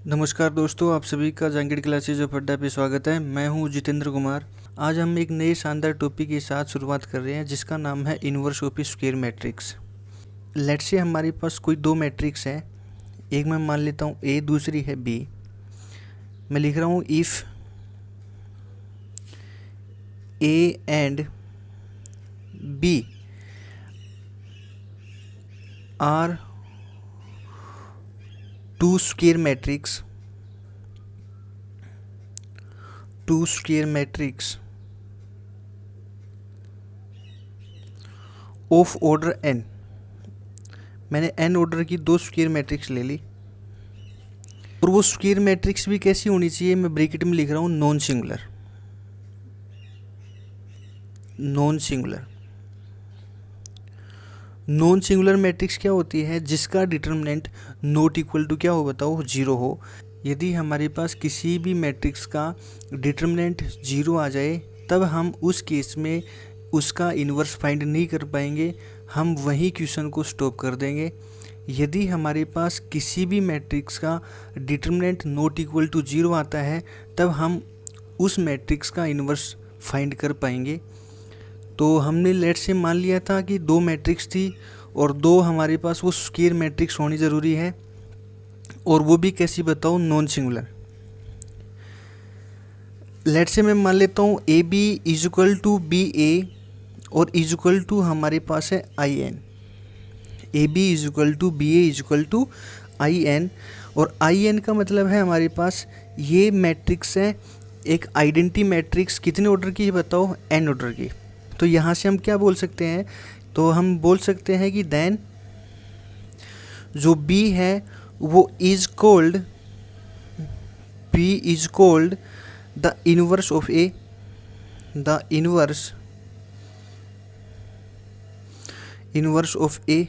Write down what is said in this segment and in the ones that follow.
नमस्कार दोस्तों, आप सभी का जहांगीर क्लासेज ऑफ अड्डा पे स्वागत है। मैं हूं जितेंद्र कुमार। आज हम एक नए शानदार टॉपिक के साथ शुरुआत कर रहे हैं जिसका नाम है inverse of square matrix. Let's say हमारे पास कोई दो मैट्रिक्स हैं, एक मैं मान लेता हूं ए, दूसरी है बी। मैं लिख रहा हूं if A and B are two square matrix of order N. मैंने एन ऑर्डर की दो स्क्वायर मैट्रिक्स ले ली, और वो स्क्वायर मैट्रिक्स भी कैसी होनी चाहिए, मैं ब्रैकेट में लिख रहा हूँ नॉन सिंगुलर मैट्रिक्स क्या होती है? जिसका डिटर्मिनेंट नॉट इक्वल टू क्या हो, बताओ, जीरो हो। यदि हमारे पास किसी भी मैट्रिक्स का डिटर्मिनेंट जीरो आ जाए तब हम उस केस में उसका इन्वर्स फाइंड नहीं कर पाएंगे, हम वही क्वेश्चन को स्टॉप कर देंगे। यदि हमारे पास किसी भी मैट्रिक्स का determinant not equal to zero आता है तब हम उस मैट्रिक्स का इन्वर्स फाइंड कर पाएंगे। तो हमने लेट से मान लिया था कि दो मैट्रिक्स थी और दो हमारे पास वो स्क्वायर मैट्रिक्स होनी ज़रूरी है, और वो भी कैसी, बताओ, नॉन सिंगुलर। लेट से मैं मान लेता हूँ A B is equal to B A, और इज इक्वल टू हमारे पास है I N. A B is equal to B A is equal to I N, और आई एन का मतलब है हमारे पास ये मैट्रिक्स है एक आइडेंटिटी मैट्रिक्स। कितने ऑर्डर की है, बताओ, एन ऑर्डर की। तो यहाँ से हम क्या बोल सकते हैं? तो हम बोल सकते हैं कि देन जो B है वो is called the inverse of A, the inverse of A।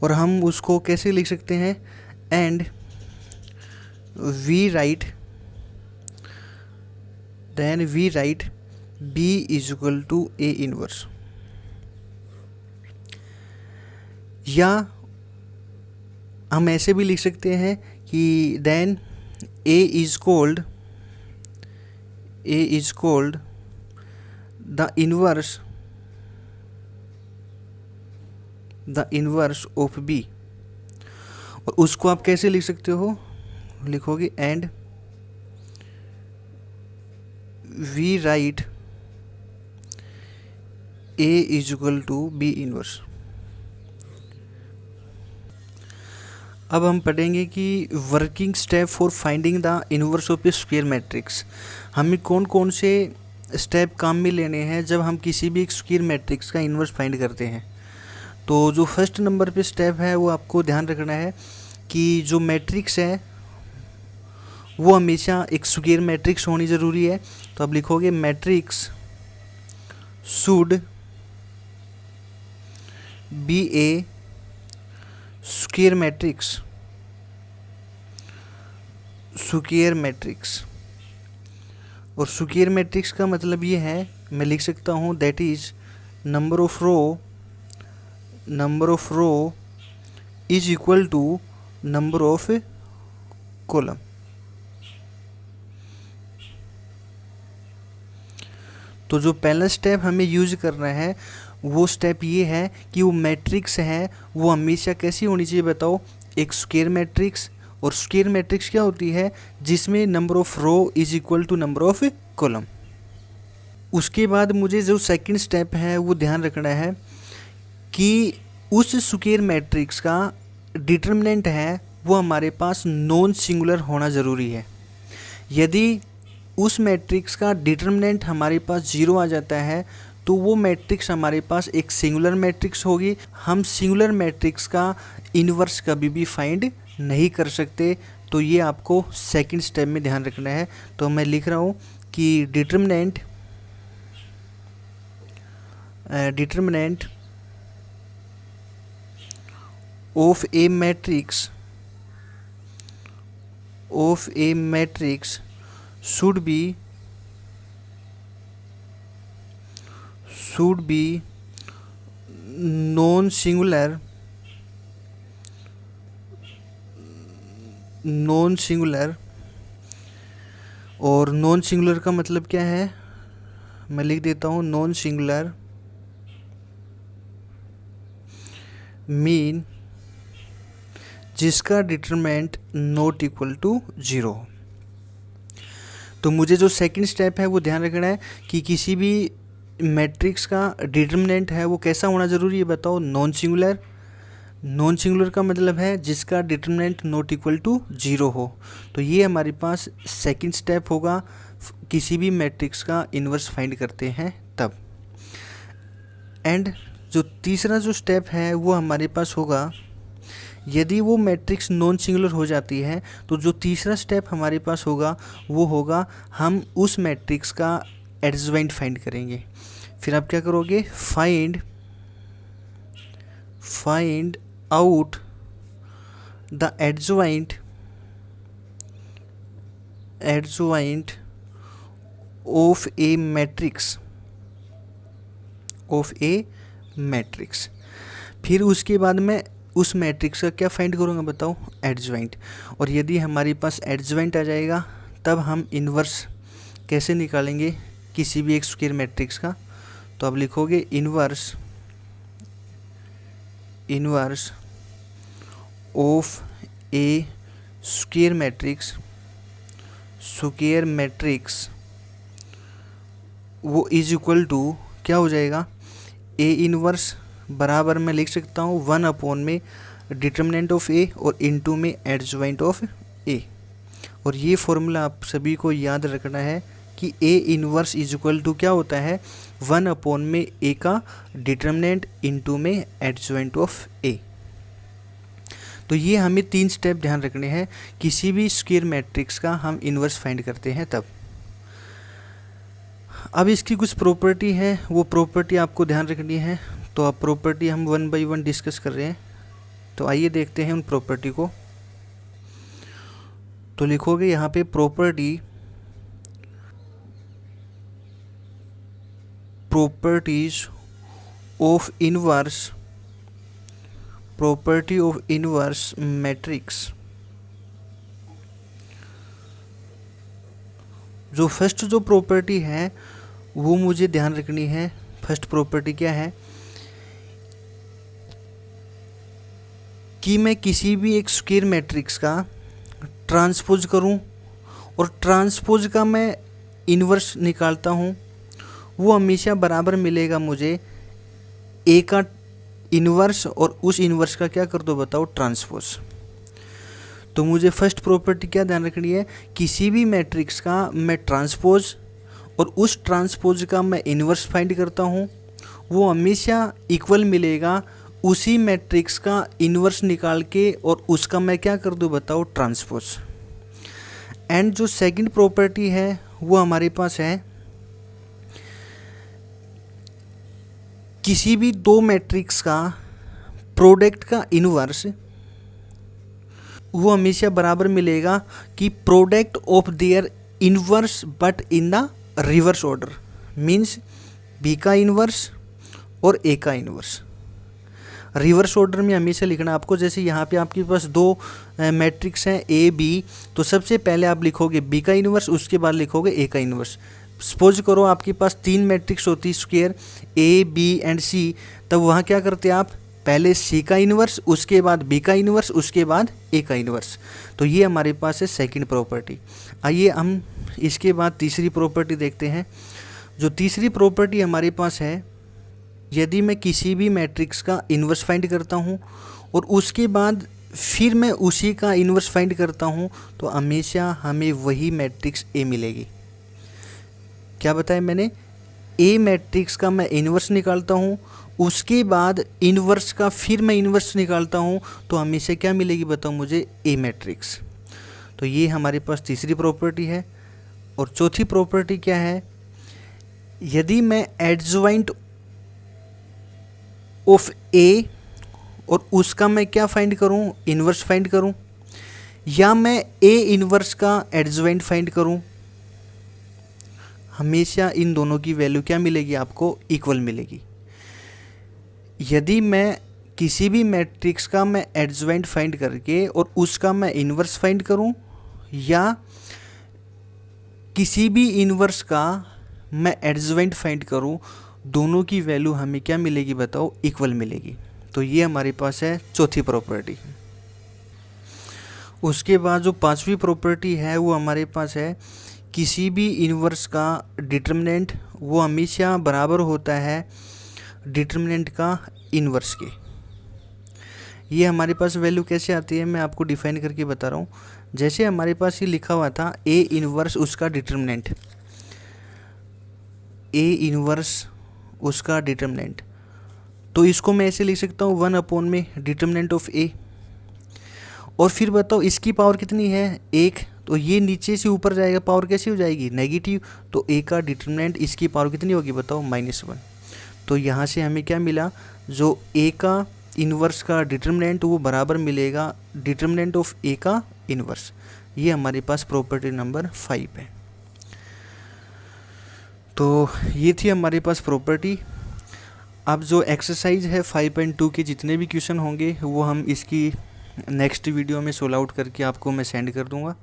और हम उसको कैसे लिख सकते हैं? And we write B is equal to A inverse. या हम ऐसे भी लिख सकते हैं कि then A is called the inverse of B। और उसको आप कैसे लिख सकते हो? लिखोगे and we write A is equal to B inverse. अब हम पढ़ेंगे कि working step for finding the inverse of A square matrix. हमें कौन कौन से स्टेप काम में लेने हैं जब हम किसी भी एक स्क्वायर मैट्रिक्स का इनवर्स फाइंड करते हैं। तो जो फर्स्ट नंबर पे स्टेप है वो आपको ध्यान रखना है कि जो मैट्रिक्स है वो हमेशा एक स्क्वायर मैट्रिक्स होनी ज़रूरी है। तो आप लिखोगे matrix should be a square matrix. और स्क्वायर मैट्रिक्स का मतलब ये है, मैं लिख सकता हूँ that is number of row is equal to number of column. तो जो पहला स्टेप हमें यूज करना है वो स्टेप ये है कि वो मैट्रिक्स है वो हमेशा कैसी होनी चाहिए, बताओ, एक स्क्वायर मैट्रिक्स। और स्क्वायर मैट्रिक्स क्या होती है? जिसमें number of row is equal to number of column. उसके बाद मुझे जो सेकंड स्टेप है वो ध्यान रखना है कि उस स्क्वायर मैट्रिक्स का डिटर्मिनेंट है वो हमारे पास नॉन सिंगुलर होना ज़रूरी है। यदि उस मैट्रिक्स का डिटर्मिनेंट हमारे पास जीरो आ जाता है तो वो मैट्रिक्स हमारे पास एक सिंगुलर मैट्रिक्स होगी। हम सिंगुलर मैट्रिक्स का इन्वर्स कभी भी फाइंड नहीं कर सकते। तो ये आपको सेकंड स्टेप में ध्यान रखना है। तो मैं लिख रहा हूँ कि determinant of A matrix should be non singular non singular, और नॉन सिंगुलर का मतलब क्या है, मैं लिख देता हूँ, नॉन सिंगुलर मीन जिसका डिटरमिनेंट नॉट इक्वल टू 0। तो मुझे जो सेकंड स्टेप है वो ध्यान रखना है कि किसी भी मैट्रिक्स का डिटरमिनेंट है वो कैसा होना ज़रूरी है, बताओ, नॉन सिंगुलर। नॉन सिंगुलर का मतलब है जिसका डिटरमिनेंट नॉट इक्वल टू 0 हो। तो ये हमारे पास सेकंड स्टेप होगा किसी भी मैट्रिक्स का इन्वर्स फाइंड करते हैं तब। एंड जो तीसरा जो स्टेप है वो हमारे पास होगा, यदि वो मैट्रिक्स नॉन सिंगुलर हो जाती है तो जो तीसरा स्टेप हमारे पास होगा वो होगा हम उस मैट्रिक्स का एडजॉइंट फाइंड करेंगे। फिर आप क्या करोगे, find out the adjoint of A matrix. फिर उसके बाद मैं उस मैट्रिक्स का क्या फाइंड करूँगा, बताओ, एडजॉइंट। और यदि हमारे पास एडजॉइंट आ जाएगा तब हम इन्वर्स कैसे निकालेंगे किसी भी एक स्क्वायर मैट्रिक्स का। तो आप लिखोगे inverse of A square matrix वो इज इक्वल टू क्या हो जाएगा, ए इन्वर्स बराबर मैं लिख सकता हूँ 1 में डिटरमिनेंट ऑफ ए और इनटू में एडजॉइंट ऑफ ए। और ये फॉर्मूला आप सभी को याद रखना है कि A inverse is equal to क्या होता है, 1 में ए का डिटरमिनेंट इनटू में एडजॉइंट ऑफ ए। तो ये हमें 3 स्टेप ध्यान रखने हैं किसी भी स्क्वायर मैट्रिक्स का हम इन्वर्स फाइंड करते हैं तब। अब इसकी कुछ प्रॉपर्टी है, वो प्रॉपर्टी आपको ध्यान रखनी है। तो अब प्रॉपर्टी हम 1 बाय 1 डिस्कस कर रहे हैं, तो आइए देखते हैं उन प्रॉपर्टी को। तो लिखोगे यहाँ पे प्रॉपर्टीज ऑफ इन्वर्स मैट्रिक्स। जो फर्स्ट जो प्रॉपर्टी है वो मुझे ध्यान रखनी है। फर्स्ट प्रॉपर्टी क्या है कि मैं किसी भी एक स्क्वायर मैट्रिक्स का ट्रांसपोज करूं और ट्रांसपोज का मैं इन्वर्स निकालता हूं, वो हमेशा बराबर मिलेगा मुझे ए का इन्वर्स और उस इन्वर्स का क्या कर दो, बताओ, ट्रांसपोज। तो मुझे फर्स्ट प्रॉपर्टी क्या ध्यान रखनी है, किसी भी मैट्रिक्स का मैं ट्रांसपोज और उस ट्रांसपोज का मैं इन्वर्स फाइंड करता हूँ, वो हमेशा इक्वल मिलेगा उसी मैट्रिक्स का इन्वर्स निकाल के और उसका मैं क्या कर दूँ, बताओ, ट्रांसपोज। एंड जो सेकंड प्रॉपर्टी है वो हमारे पास है, किसी भी दो मैट्रिक्स का प्रोडक्ट का इन्वर्स वो हमेशा बराबर मिलेगा कि product of their inverse but in the reverse order. Means B का इन्वर्स और ए का इन्वर्स रिवर्स ऑर्डर में हमेशा लिखना आपको। जैसे यहाँ पे आपके पास दो मैट्रिक्स हैं ए बी, तो सबसे पहले आप लिखोगे बी का इन्वर्स, उसके बाद लिखोगे ए का इन्वर्स। सपोज करो आपके पास 3 मैट्रिक्स होती स्क्वायर ए बी एंड सी, तब वहाँ क्या करते आप, पहले सी का इन्वर्स, उसके बाद बी का इन्वर्स, उसके बाद ए का इन्वर्स। तो ये हमारे पास है सेकंड प्रॉपर्टी। आइए हम इसके बाद तीसरी प्रॉपर्टी देखते हैं। जो तीसरी प्रॉपर्टी हमारे पास है, यदि मैं किसी भी मैट्रिक्स का इन्वर्स फाइंड करता हूँ और उसके बाद फिर मैं उसी का इन्वर्स फाइंड करता हूँ, तो हमेशा हमें वही मैट्रिक्स ए मिलेगी। क्या बताया मैंने, ए मैट्रिक्स का मैं इन्वर्स निकालता हूँ, उसके बाद इन्वर्स का फिर मैं इन्वर्स निकालता हूँ, तो हमेशा क्या मिलेगी, बताओ मुझे, ए मैट्रिक्स। तो ये हमारे पास तीसरी प्रॉपर्टी है। और चौथी प्रॉपर्टी क्या है, यदि मैं एडजॉइंट ऑफ ए और उसका मैं क्या फाइंड करूं, इन्वर्स फाइंड करूं, या मैं ए इन्वर्स का एडजॉइंट फाइंड करूं, हमेशा इन दोनों की वैल्यू क्या मिलेगी आपको, इक्वल मिलेगी। यदि मैं किसी भी मैट्रिक्स का मैं एडजॉइंट फाइंड करके और उसका मैं इन्वर्स फाइंड करूं, या किसी भी इन्वर्स का मैं एडजॉइंट फाइंड करूं, दोनों की वैल्यू हमें क्या मिलेगी बताओ, इक्वल मिलेगी। तो ये हमारे पास है चौथी प्रॉपर्टी। उसके बाद जो पांचवी प्रॉपर्टी है वो हमारे पास है, किसी भी इन्वर्स का डिटर्मिनेंट वो हमेशा बराबर होता है डिटर्मिनेंट का इन्वर्स के। ये हमारे पास वैल्यू कैसे आती है मैं आपको डिफाइन करके बता रहा हूँ। जैसे हमारे पास ये लिखा हुआ था ए इन्वर्स उसका डिटर्मिनेंट, ए इन्वर्स उसका डिटर्मिनेंट, तो इसको मैं ऐसे लिख सकता हूँ 1 में डिटर्मिनेंट ऑफ ए। और फिर बताओ इसकी पावर कितनी है, 1, तो ये नीचे से ऊपर जाएगा, पावर कैसी हो जाएगी, नेगेटिव। तो ए का डिटर्मिनेंट इसकी पावर कितनी होगी बताओ, -1। तो यहाँ से हमें क्या मिला, जो ए का इन्वर्स का डिटर्मिनेंट वो बराबर मिलेगा डिटर्मिनेंट ऑफ ए का इन्वर्स। ये हमारे पास प्रॉपर्टी नंबर 5 है। तो ये थी हमारे पास प्रॉपर्टी। अब जो एक्सरसाइज है 5.2 के जितने भी क्वेश्चन होंगे वो हम इसकी नेक्स्ट वीडियो में सोल्व आउट करके आपको मैं सेंड कर दूंगा।